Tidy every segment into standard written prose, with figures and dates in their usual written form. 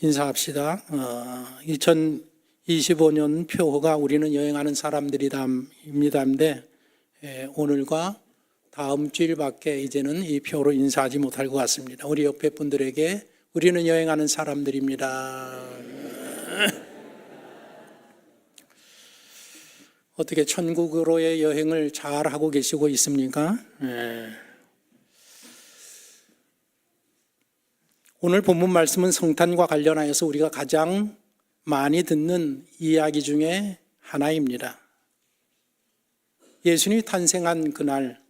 인사합시다. 2025년 표어가 우리는 여행하는 사람들이다입니다인데 오늘과 다음 주일밖에 이제는 이 표어로 인사하지 못할 것 같습니다. 우리 옆에 분들에게 우리는 여행하는 사람들입니다. 어떻게 천국으로의 여행을 잘 하고 계시고 있습니까? 오늘 본문 말씀은 성탄과 관련하여서 우리가 가장 많이 듣는 이야기 중에 하나입니다. 예수님이 탄생한 그날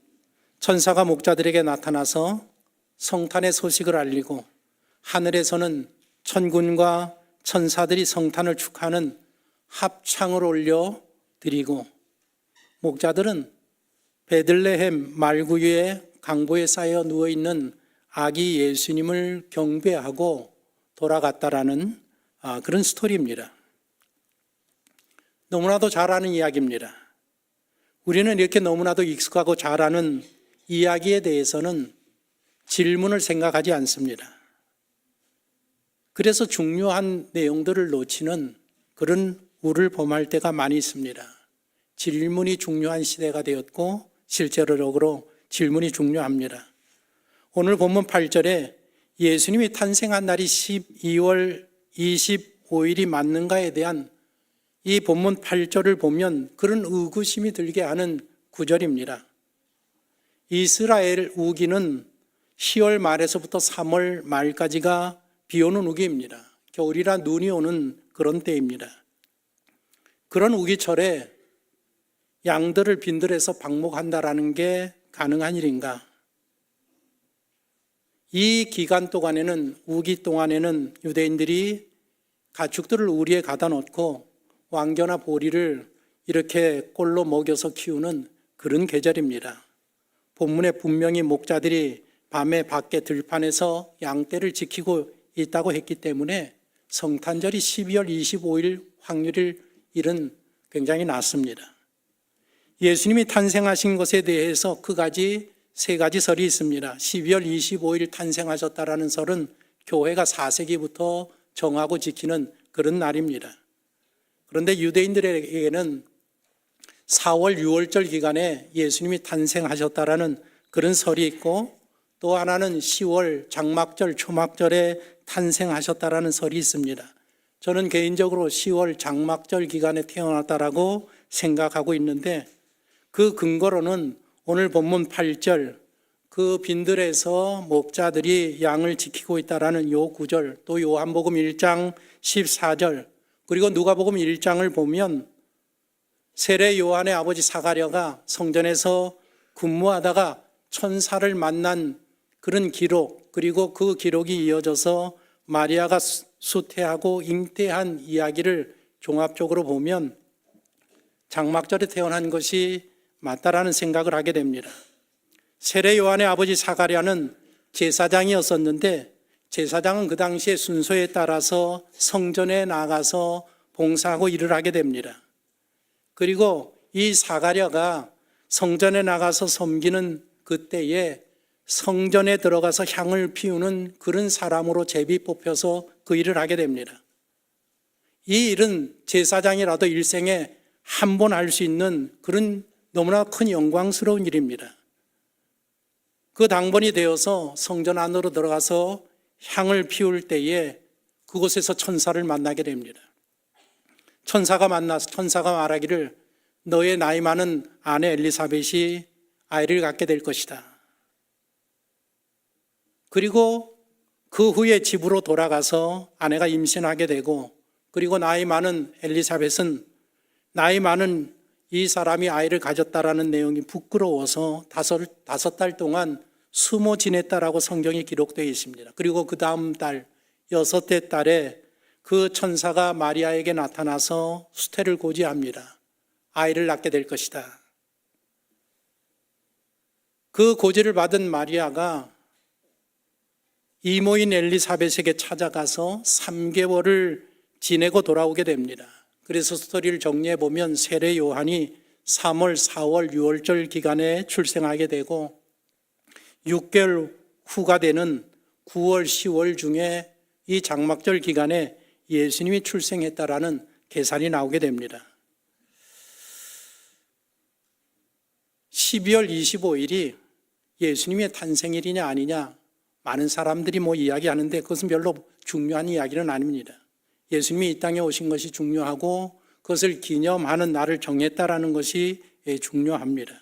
천사가 목자들에게 나타나서 성탄의 소식을 알리고 하늘에서는 천군과 천사들이 성탄을 축하하는 합창을 올려 드리고 목자들은 베들레헴 말구유의 강보에 쌓여 누워있는 아기 예수님을 경배하고 돌아갔다라는 그런 스토리입니다. 너무나도 잘 아는 이야기입니다. 우리는 이렇게 너무나도 익숙하고 잘 아는 이야기에 대해서는 질문을 생각하지 않습니다. 그래서 중요한 내용들을 놓치는 그런 우를 범할 때가 많이 있습니다. 질문이 중요한 시대가 되었고 실제로적으로 질문이 중요합니다. 오늘 본문 8절에 예수님이 탄생한 날이 12월 25일이 맞는가에 대한 이 본문 8절을 보면 그런 의구심이 들게 하는 구절입니다. 이스라엘 우기는 10월 말에서부터 3월 말까지가 비 오는 우기입니다. 겨울이라 눈이 오는 그런 때입니다. 그런 우기철에 양들을 빈들에서 방목한다라는 게 가능한 일인가? 이 기간 동안에는 우기 동안에는 유대인들이 가축들을 우리에 가다 놓고 왕겨나 보리를 이렇게 꼴로 먹여서 키우는 그런 계절입니다. 본문에 분명히 목자들이 밤에 밖에 들판에서 양떼를 지키고 있다고 했기 때문에 성탄절이 12월 25일 확률은 굉장히 낮습니다. 예수님이 탄생하신 것에 대해서 세 가지 설이 있습니다. 12월 25일 탄생하셨다라는 설은 교회가 4세기부터 정하고 지키는 그런 날입니다. 그런데 유대인들에게는 4월 6월절 기간에 예수님이 탄생하셨다라는 그런 설이 있고 또 하나는 10월 장막절 초막절에 탄생하셨다라는 설이 있습니다. 저는 개인적으로 10월 장막절 기간에 태어났다라고 생각하고 있는데 그 근거로는 오늘 본문 8절 그 빈들에서 목자들이 양을 지키고 있다라는 요 구절 또 요한복음 1장 14절 그리고 누가복음 1장을 보면 세례 요한의 아버지 사가랴가 성전에서 근무하다가 천사를 만난 그런 기록 그리고 그 기록이 이어져서 마리아가 수태하고 잉태한 이야기를 종합적으로 보면 장막절에 태어난 것이 맞다라는 생각을 하게 됩니다. 세례 요한의 아버지 사가랴는 제사장이었었는데 제사장은 그 당시의 순서에 따라서 성전에 나가서 봉사하고 일을 하게 됩니다. 그리고 이 사가랴가 성전에 나가서 섬기는 그때에 성전에 들어가서 향을 피우는 그런 사람으로 제비 뽑혀서 그 일을 하게 됩니다. 이 일은 제사장이라도 일생에 한 번 할 수 있는 그런 너무나 큰 영광스러운 일입니다. 그 당번이 되어서 성전 안으로 들어가서 향을 피울 때에 그곳에서 천사를 만나게 됩니다. 천사가 말하기를 너의 나이 많은 아내 엘리사벳이 아이를 갖게 될 것이다. 그리고 그 후에 집으로 돌아가서 아내가 임신하게 되고 그리고 나이 많은 엘리사벳은 나이 많은 이 사람이 아이를 가졌다라는 내용이 부끄러워서 다섯 달 동안 숨어 지냈다라고 성경에 기록되어 있습니다. 그리고 그 다음 달, 6째 달에 그 천사가 마리아에게 나타나서 수태를 고지합니다. 아이를 낳게 될 것이다. 그 고지를 받은 마리아가 이모인 엘리사벳에게 찾아가서 3개월을 지내고 돌아오게 됩니다. 그래서 스토리를 정리해 보면 세례 요한이 3월, 4월, 6월절 기간에 출생하게 되고 6개월 후가 되는 9월, 10월 중에 이 장막절 기간에 예수님이 출생했다라는 계산이 나오게 됩니다. 12월 25일이 예수님의 탄생일이냐 아니냐 많은 사람들이 이야기하는데 그것은 별로 중요한 이야기는 아닙니다. 예수님이 이 땅에 오신 것이 중요하고 그것을 기념하는 날을 정했다라는 것이 중요합니다.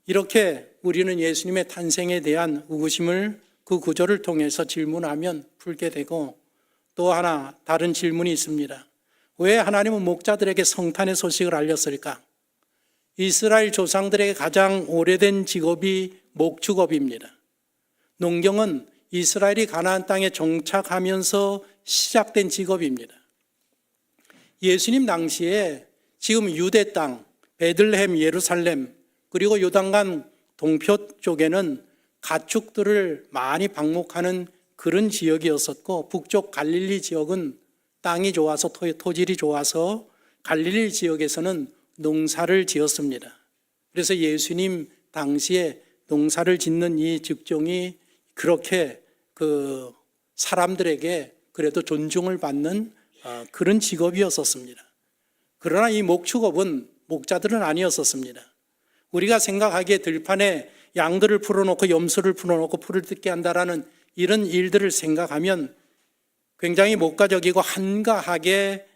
이렇게 우리는 예수님의 탄생에 대한 의구심을 그 구절을 통해서 질문하면 풀게 되고, 또 하나 다른 질문이 있습니다. 왜 하나님은 목자들에게 성탄의 소식을 알렸을까? 이스라엘 조상들에게 가장 오래된 직업이 목축업입니다. 농경은 이스라엘이 가나안 땅에 정착하면서 시작된 직업입니다. 예수님 당시에 지금 유대 땅, 베들레헴, 예루살렘, 그리고 요단강 동표 쪽에는 가축들을 많이 방목하는 그런 지역이었었고, 북쪽 갈릴리 지역은 땅이 좋아서 토질이 좋아서 갈릴리 지역에서는 농사를 지었습니다. 그래서 예수님 당시에 농사를 짓는 이 직종이 그렇게 사람들에게 그래도 존중을 받는 그런 직업이었었습니다. 그러나 이 목축업은 목자들은 아니었었습니다. 우리가 생각하기에 들판에 양들을 풀어놓고 염소를 풀어놓고 풀을 뜯게 한다라는 이런 일들을 생각하면 굉장히 목가적이고 한가하게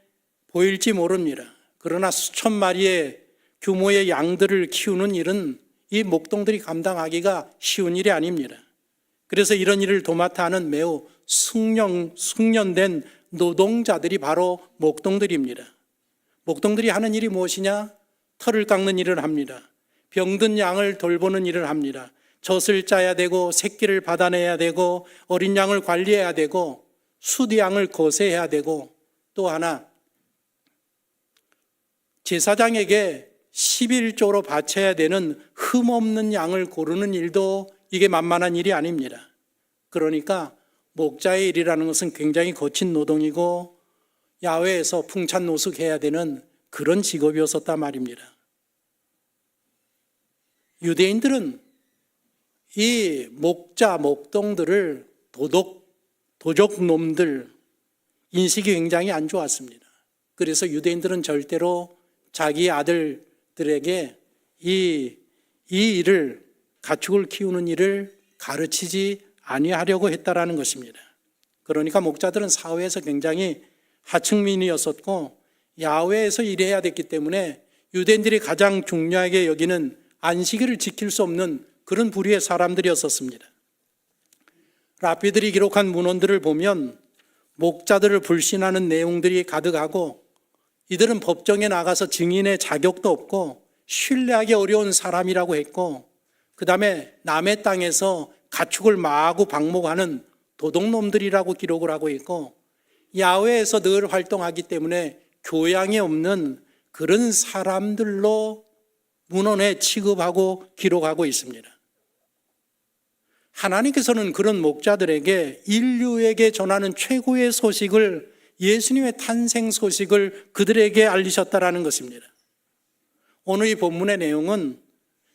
보일지 모릅니다. 그러나 수천 마리의 규모의 양들을 키우는 일은 이 목동들이 감당하기가 쉬운 일이 아닙니다. 그래서 이런 일을 도맡아 하는 매우 숙련된 노동자들이 바로 목동들입니다. 목동들이 하는 일이 무엇이냐? 털을 깎는 일을 합니다. 병든 양을 돌보는 일을 합니다. 젖을 짜야 되고 새끼를 받아내야 되고 어린 양을 관리해야 되고 수디양을 거세해야 되고, 또 하나 제사장에게 11조로 바쳐야 되는 흠없는 양을 고르는 일도 이게 만만한 일이 아닙니다. 그러니까 목자의 일이라는 것은 굉장히 거친 노동이고 야외에서 풍찬노숙해야 되는 그런 직업이었었단 말입니다. 유대인들은 이 목자, 목동들을 도적놈들, 인식이 굉장히 안 좋았습니다. 그래서 유대인들은 절대로 자기 아들들에게 이 일을, 가축을 키우는 일을 가르치지 아니하려고 했다라는 것입니다. 그러니까 목자들은 사회에서 굉장히 하층민이었었고 야외에서 일해야 됐기 때문에 유대인들이 가장 중요하게 여기는 안식일을 지킬 수 없는 그런 부류의 사람들이었었습니다. 랍비들이 기록한 문헌들을 보면 목자들을 불신하는 내용들이 가득하고, 이들은 법정에 나가서 증인의 자격도 없고 신뢰하기 어려운 사람이라고 했고, 그 다음에 남의 땅에서 가축을 마구 방목하는 도둑놈들이라고 기록을 하고 있고, 야외에서 늘 활동하기 때문에 교양이 없는 그런 사람들로 문헌에 취급하고 기록하고 있습니다. 하나님께서는 그런 목자들에게 인류에게 전하는 최고의 소식을, 예수님의 탄생 소식을 그들에게 알리셨다라는 것입니다. 오늘 이 본문의 내용은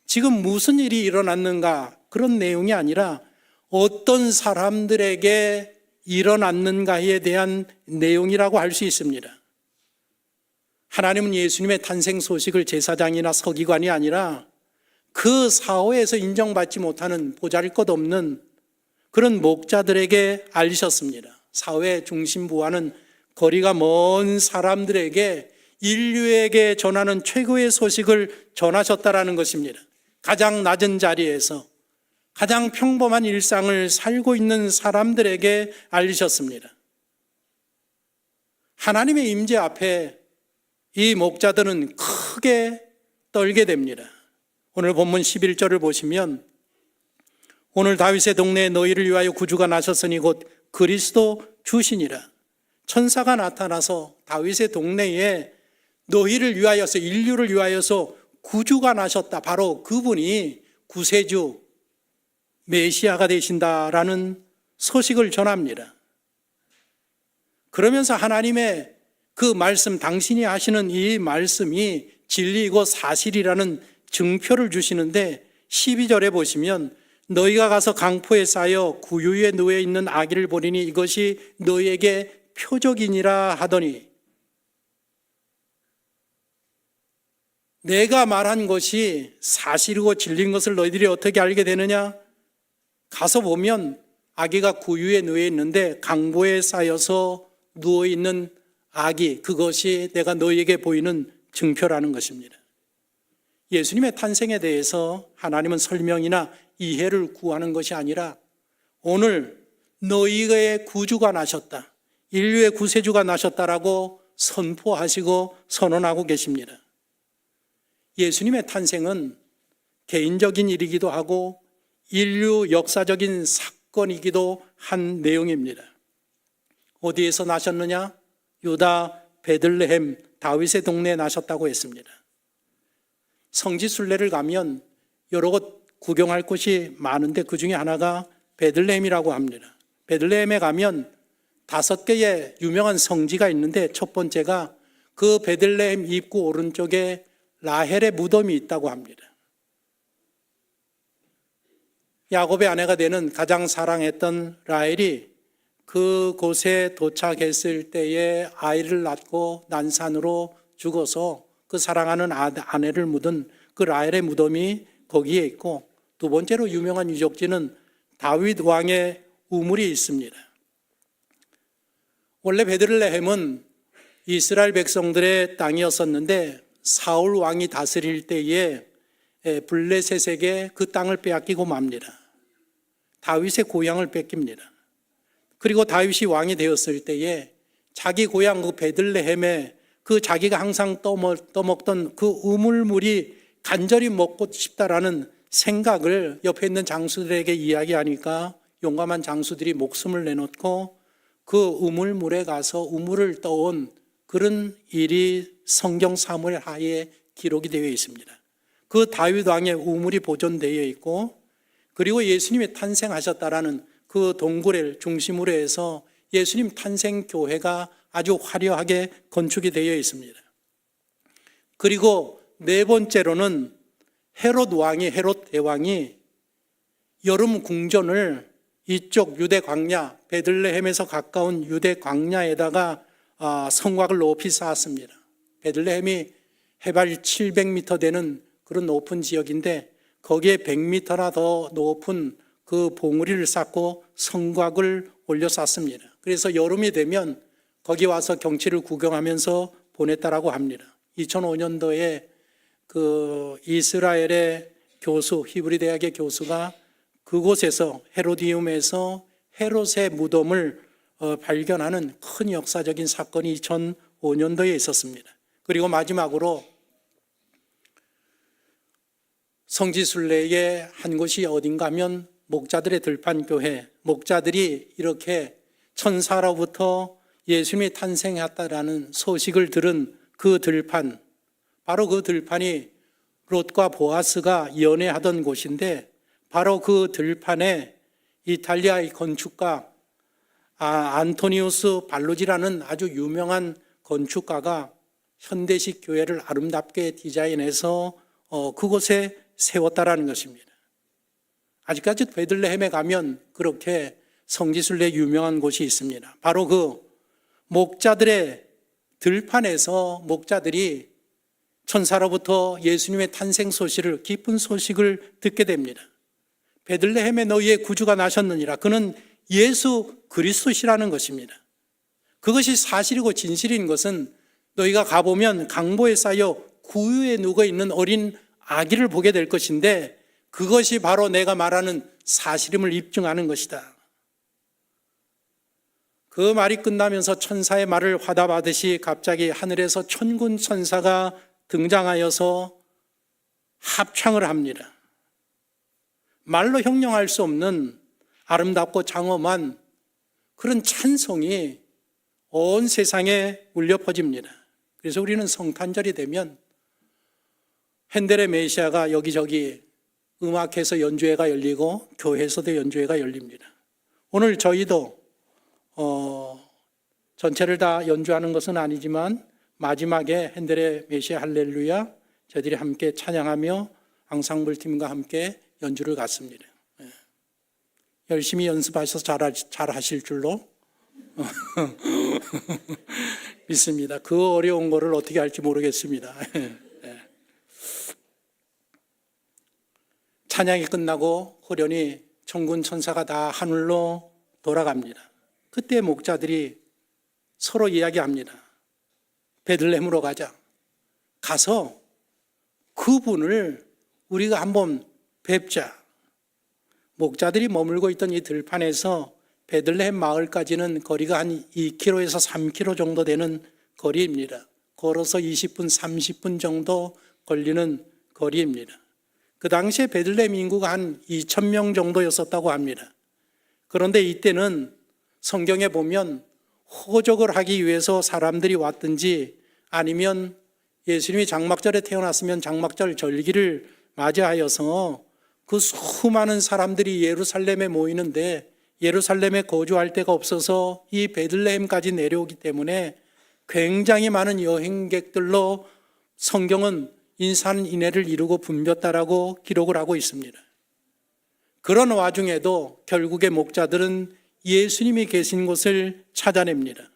지금 무슨 일이 일어났는가 그런 내용이 아니라 어떤 사람들에게 일어났는가에 대한 내용이라고 할 수 있습니다. 하나님은 예수님의 탄생 소식을 제사장이나 서기관이 아니라 그 사회에서 인정받지 못하는 보잘것없는 그런 목자들에게 알리셨습니다. 사회 중심부와는 거리가 먼 사람들에게, 인류에게 전하는 최고의 소식을 전하셨다라는 것입니다. 가장 낮은 자리에서 가장 평범한 일상을 살고 있는 사람들에게 알리셨습니다. 하나님의 임재 앞에 이 목자들은 크게 떨게 됩니다. 오늘 본문 11절을 보시면, 오늘 다윗의 동네에 너희를 위하여 구주가 나셨으니 곧 그리스도 주시니라. 천사가 나타나서 다윗의 동네에 너희를 위하여서, 인류를 위하여서 구주가 나셨다. 바로 그분이 구세주 메시아가 되신다라는 소식을 전합니다. 그러면서 하나님의 그 말씀, 당신이 하시는 이 말씀이 진리이고 사실이라는 증표를 주시는데, 12절에 보시면 너희가 가서 강포에 쌓여 구유에 누워 있는 아기를 보리니 이것이 너희에게 표적이니라 하더니, 내가 말한 것이 사실이고 진리인 것을 너희들이 어떻게 알게 되느냐? 가서 보면 아기가 구유에 누워 있는데 강보에 쌓여서 누워 있는 아기, 그것이 내가 너희에게 보이는 증표라는 것입니다. 예수님의 탄생에 대해서 하나님은 설명이나 이해를 구하는 것이 아니라 오늘 너희의 구주가 나셨다, 인류의 구세주가 나셨다라고 선포하시고 선언하고 계십니다. 예수님의 탄생은 개인적인 일이기도 하고 인류 역사적인 사건이기도 한 내용입니다. 어디에서 나셨느냐? 유다 베들레헴 다윗의 동네에 나셨다고 했습니다. 성지순례를 가면 여러 곳 구경할 곳이 많은데 그 중에 하나가 베들레헴이라고 합니다. 베들레헴에 가면 5개의 유명한 성지가 있는데 첫 번째가 그 베들레헴 입구 오른쪽에 라헬의 무덤이 있다고 합니다. 야곱의 아내가 되는 가장 사랑했던 라헬이 그곳에 도착했을 때에 아이를 낳고 난산으로 죽어서 그 사랑하는 아내를 묻은 그 라헬의 무덤이 거기에 있고, 두 번째로 유명한 유적지는 다윗 왕의 우물이 있습니다. 원래 베들레헴은 이스라엘 백성들의 땅이었었는데 사울 왕이 다스릴 때에 블레셋에게 그 땅을 빼앗기고 맙니다. 다윗의 고향을 뺏깁니다. 그리고 다윗이 왕이 되었을 때에 자기 고향 그 베들레헴에 그 자기가 항상 떠먹던 그 우물물이 간절히 먹고 싶다라는 생각을 옆에 있는 장수들에게 이야기하니까 용감한 장수들이 목숨을 내놓고 그 우물물에 가서 우물을 떠온 그런 일이 성경 사무엘 하에 기록이 되어 있습니다. 그 다윗 왕의 우물이 보존되어 있고, 그리고 예수님이 탄생하셨다라는 그 동굴을 중심으로 해서 예수님 탄생 교회가 아주 화려하게 건축이 되어 있습니다. 그리고 네 번째로는 헤롯 대왕이 여름 궁전을 이쪽 유대 광야, 베들레헴에서 가까운 유대 광야에다가 성곽을 높이 쌓았습니다. 베들레헴이 해발 700m 되는 그런 높은 지역인데 거기에 100m나 더 높은 그 봉우리를 쌓고 성곽을 올려 쌓습니다. 그래서 여름이 되면 거기 와서 경치를 구경하면서 보냈다라고 합니다. 2005년도에 그 이스라엘의 교수, 히브리 대학의 교수가 그곳에서 헤로디움에서 헤롯의 무덤을 발견하는 큰 역사적인 사건이 2005년도에 있었습니다. 그리고 마지막으로 성지순례의 한 곳이 어딘가 하면 목자들의 들판교회, 목자들이 이렇게 천사로부터 예수님이 탄생했다라는 소식을 들은 그 들판, 바로 그 들판이 롯과 보아스가 연애하던 곳인데 바로 그 들판에 이탈리아의 건축가 안토니우스 발루지라는 아주 유명한 건축가가 현대식 교회를 아름답게 디자인해서 그곳에 세웠다라는 것입니다. 아직까지 베들레헴에 가면 그렇게 성지순례 유명한 곳이 있습니다. 바로 그 목자들의 들판에서 목자들이 천사로부터 예수님의 탄생 소식을, 기쁜 소식을 듣게 됩니다. 베들레헴에 너희의 구주가 나셨느니라. 그는 예수 그리스도시라는 것입니다. 그것이 사실이고 진실인 것은 너희가 가보면 강보에 쌓여 구유에 누워 있는 어린 아기를 보게 될 것인데 그것이 바로 내가 말하는 사실임을 입증하는 것이다. 그 말이 끝나면서 천사의 말을 화답하듯이 갑자기 하늘에서 천군 천사가 등장하여서 합창을 합니다. 말로 형용할 수 없는 아름답고 장엄한 그런 찬송이 온 세상에 울려 퍼집니다. 그래서 우리는 성탄절이 되면 핸델의 메시아가 여기저기 음악회에서 연주회가 열리고 교회에서도 연주회가 열립니다. 오늘 저희도 전체를 다 연주하는 것은 아니지만 마지막에 핸델의 메시아 할렐루야 저희들이 함께 찬양하며 앙상블 팀과 함께 연주를 갖습니다. 열심히 연습하셔서 잘 하실 줄로 믿습니다. 그 어려운 거를 어떻게 할지 모르겠습니다. 찬양이 끝나고 호련히 천군 천사가 다 하늘로 돌아갑니다. 그때 목자들이 서로 이야기합니다. 베들레헴으로 가자. 가서 그분을 우리가 한번 뵙자. 목자들이 머물고 있던 이 들판에서 베들레헴 마을까지는 거리가 한 2km에서 3km 정도 되는 거리입니다. 걸어서 20분, 30분 정도 걸리는 거리입니다. 그 당시에 베들레헴 인구가 한 2,000명 정도였었다고 합니다. 그런데 이때는 성경에 보면 호적을 하기 위해서 사람들이 왔든지 아니면 예수님이 장막절에 태어났으면 장막절 절기를 맞이하여서 그 수많은 사람들이 예루살렘에 모이는데 예루살렘에 거주할 데가 없어서 이 베들레헴까지 내려오기 때문에 굉장히 많은 여행객들로 성경은 인산인해를 이루고 붐볐다라고 기록을 하고 있습니다. 그런 와중에도 결국에 목자들은 예수님이 계신 곳을 찾아냅니다.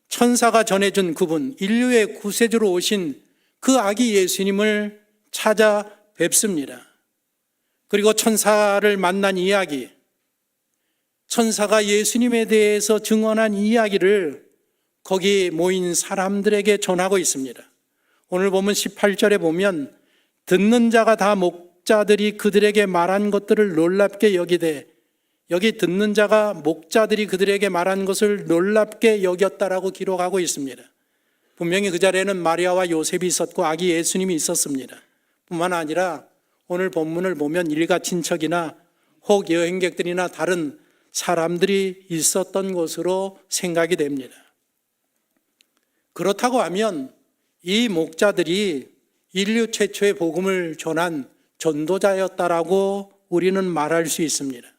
천사가 전해준 그분, 인류의 구세주로 오신 그 아기 예수님을 찾아뵙습니다. 그리고 천사를 만난 이야기, 천사가 예수님에 대해서 증언한 이야기를 거기 모인 사람들에게 전하고 있습니다. 오늘 보면 18절에 보면 듣는 자가 다 목자들이 그들에게 말한 것들을 놀랍게 여기되, 여기 듣는 자가 목자들이 그들에게 말한 것을 놀랍게 여겼다라고 기록하고 있습니다. 분명히 그 자리에는 마리아와 요셉이 있었고 아기 예수님이 있었습니다. 뿐만 아니라 오늘 본문을 보면 일가 친척이나 혹 여행객들이나 다른 사람들이 있었던 것으로 생각이 됩니다. 그렇다고 하면 이 목자들이 인류 최초의 복음을 전한 전도자였다라고 우리는 말할 수 있습니다.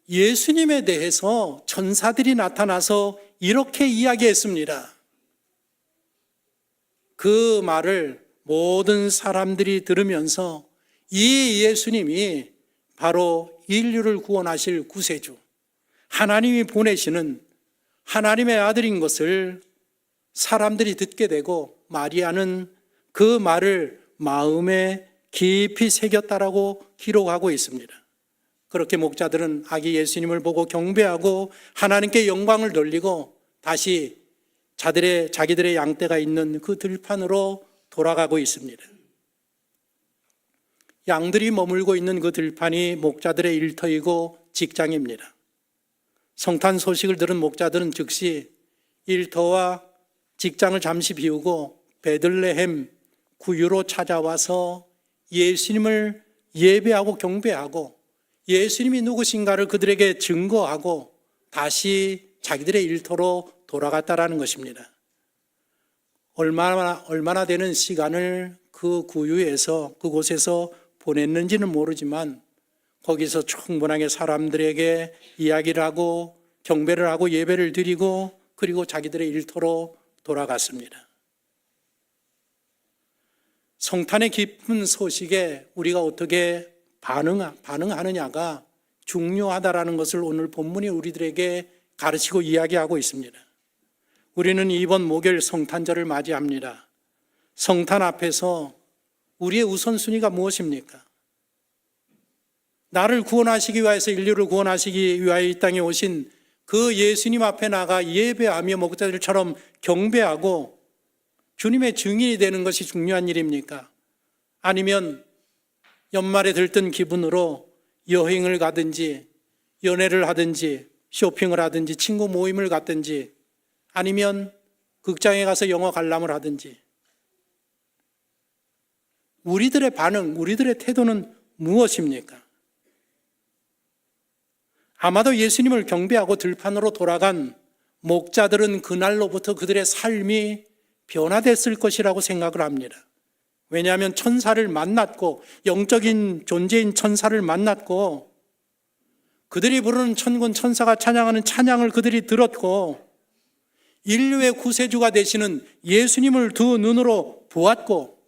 예수님에 대해서 천사들이 나타나서 이렇게 이야기했습니다. 그 말을 모든 사람들이 들으면서 이 예수님이 바로 인류를 구원하실 구세주, 하나님이 보내시는 하나님의 아들인 것을 사람들이 듣게 되고 마리아는 그 말을 마음에 깊이 새겼다라고 기록하고 있습니다. 그렇게 목자들은 아기 예수님을 보고 경배하고 하나님께 영광을 돌리고 다시 자기들의 양떼가 있는 그 들판으로 돌아가고 있습니다. 양들이 머물고 있는 그 들판이 목자들의 일터이고 직장입니다. 성탄 소식을 들은 목자들은 즉시 일터와 직장을 잠시 비우고 베들레헴 구유로 찾아와서 예수님을 예배하고 경배하고 예수님이 누구신가를 그들에게 증거하고 다시 자기들의 일터로 돌아갔다라는 것입니다. 얼마나 되는 시간을 그 구유에서 그곳에서 보냈는지는 모르지만 거기서 충분하게 사람들에게 이야기를 하고 경배를 하고 예배를 드리고 그리고 자기들의 일터로 돌아갔습니다. 성탄의 기쁜 소식에 우리가 어떻게 반응하느냐가 중요하다라는 것을 오늘 본문이 우리들에게 가르치고 이야기하고 있습니다. 우리는 이번 목요일 성탄절을 맞이합니다. 성탄 앞에서 우리의 우선순위가 무엇입니까? 나를 구원하시기 위해서 인류를 구원하시기 위하여 이 땅에 오신 그 예수님 앞에 나가 예배하며 목자들처럼 경배하고 주님의 증인이 되는 것이 중요한 일입니까? 아니면 연말에 들뜬 기분으로 여행을 가든지 연애를 하든지 쇼핑을 하든지 친구 모임을 갖든지 아니면 극장에 가서 영화 관람을 하든지 우리들의 반응, 우리들의 태도는 무엇입니까? 아마도 예수님을 경배하고 들판으로 돌아간 목자들은 그날로부터 그들의 삶이 변화됐을 것이라고 생각을 합니다. 왜냐하면 천사를 만났고 영적인 존재인 천사를 만났고 그들이 부르는 천군 천사가 찬양하는 찬양을 그들이 들었고 인류의 구세주가 되시는 예수님을 두 눈으로 보았고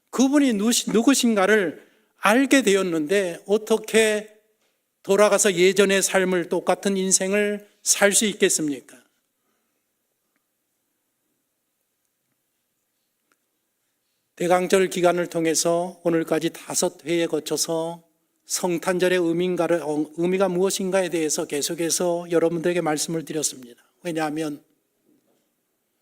그분이 누구신가를 알게 되었는데 어떻게 돌아가서 예전의 삶을, 똑같은 인생을 살 수 있겠습니까? 대강절 기간을 통해서 오늘까지 5회에 거쳐서 성탄절의 의미가 무엇인가에 대해서 계속해서 여러분들에게 말씀을 드렸습니다. 왜냐하면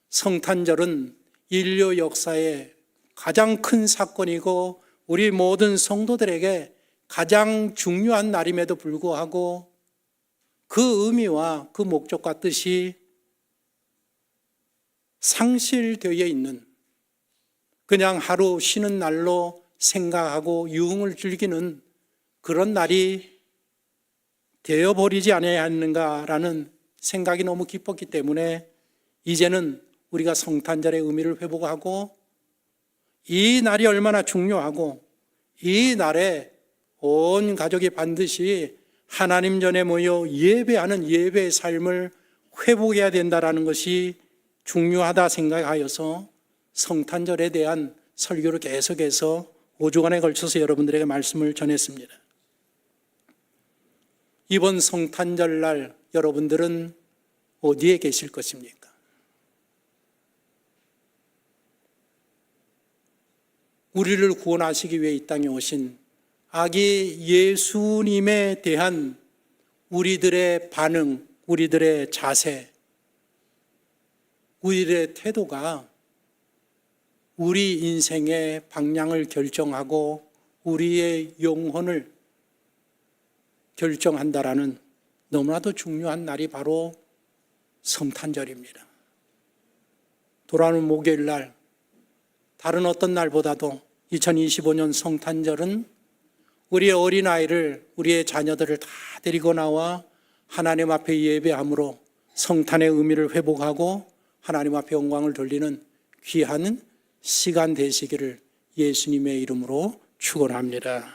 성탄절은 인류 역사의 가장 큰 사건이고 우리 모든 성도들에게 가장 중요한 날임에도 불구하고 그 의미와 그 목적과 뜻이 상실되어 있는, 그냥 하루 쉬는 날로 생각하고 유흥을 즐기는 그런 날이 되어버리지 않아야 하는가라는 생각이 너무 깊었기 때문에 이제는 우리가 성탄절의 의미를 회복하고 이 날이 얼마나 중요하고 이 날에 온 가족이 반드시 하나님 전에 모여 예배하는 예배의 삶을 회복해야 된다는 것이 중요하다 생각하여서 성탄절에 대한 설교를 계속해서 5주간에 걸쳐서 여러분들에게 말씀을 전했습니다. 이번 성탄절 날 여러분들은 어디에 계실 것입니까? 우리를 구원하시기 위해 이 땅에 오신 아기 예수님에 대한 우리들의 반응, 우리들의 자세, 우리들의 태도가 우리 인생의 방향을 결정하고 우리의 영혼을 결정한다라는 너무나도 중요한 날이 바로 성탄절입니다. 돌아오는 목요일 날, 다른 어떤 날보다도 2025년 성탄절은 우리의 어린아이를, 우리의 자녀들을 다 데리고 나와 하나님 앞에 예배함으로 성탄의 의미를 회복하고 하나님 앞에 영광을 돌리는 귀한 시간 되시기를 예수님의 이름으로 축원합니다.